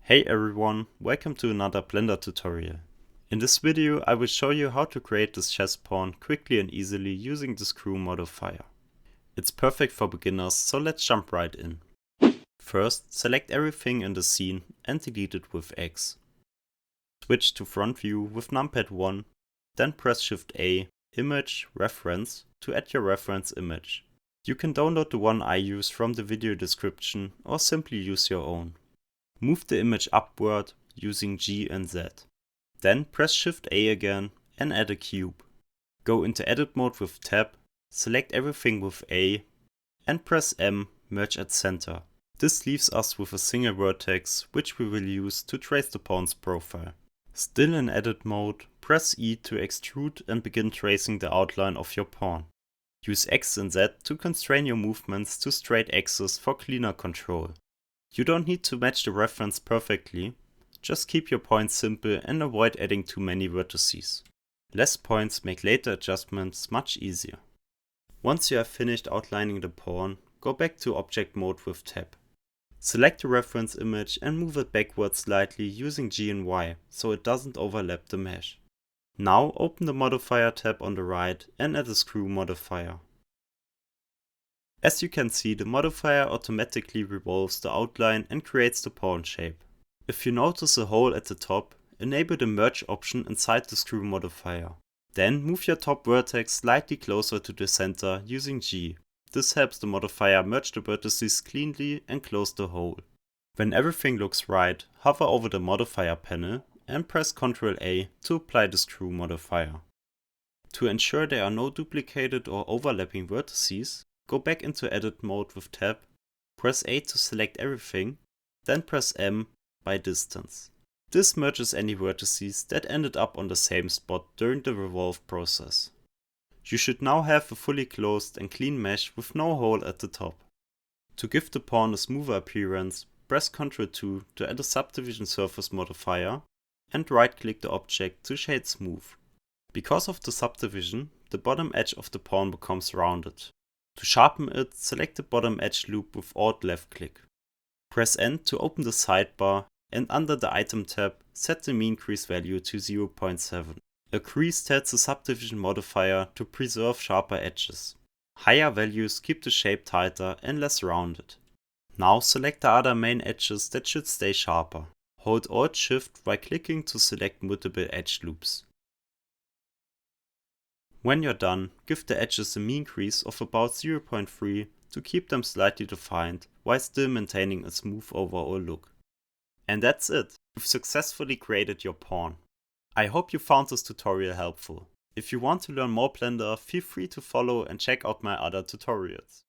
Hey everyone, welcome to another Blender tutorial. In this video I will show you how to create this chest pawn quickly and easily using the Screw Modifier. It's perfect for beginners, so let's jump right in. First, select everything in the scene and delete it with X. Switch to front view with numpad 1, then press Shift A, Image, Reference to add your reference image. You can download the one I use from the video description or simply use your own. Move the image upward using G and Z. Then press Shift A again and add a cube. Go into edit mode with Tab, select everything with A and press M, merge at center. This leaves us with a single vertex which we will use to trace the pawn's profile. Still in edit mode, press E to extrude and begin tracing the outline of your pawn. Use X and Z to constrain your movements to straight axes for cleaner control. You don't need to match the reference perfectly, just keep your points simple and avoid adding too many vertices. Less points make later adjustments much easier. Once you have finished outlining the pawn, go back to object mode with Tab. Select the reference image and move it backwards slightly using G and Y so it doesn't overlap the mesh. Now open the modifier tab on the right and add a Screw Modifier. As you can see, the modifier automatically revolves the outline and creates the pawn shape. If you notice a hole at the top, enable the merge option inside the Screw Modifier. Then move your top vertex slightly closer to the center using G. This helps the modifier merge the vertices cleanly and close the hole. When everything looks right, hover over the modifier panel and press Ctrl A to apply the Screw Modifier. To ensure there are no duplicated or overlapping vertices, go back into edit mode with Tab, press A to select everything, then press M by distance. This merges any vertices that ended up on the same spot during the revolve process. You should now have a fully closed and clean mesh with no hole at the top. To give the pawn a smoother appearance, press Ctrl 2 to add a subdivision surface modifier and right-click the object to shade smooth. Because of the subdivision, the bottom edge of the pawn becomes rounded. To sharpen it, select the bottom edge loop with Alt left-click. Press N to open the sidebar and under the Item tab, set the mean crease value to 0.7. A crease tells the subdivision modifier to preserve sharper edges. Higher values keep the shape tighter and less rounded. Now select the other main edges that should stay sharper. Hold Alt Shift while clicking to select multiple edge loops. When you're done, give the edges a mean crease of about 0.3 to keep them slightly defined while still maintaining a smooth overall look. And that's it! You've successfully created your pawn. I hope you found this tutorial helpful. If you want to learn more Blender, feel free to follow and check out my other tutorials.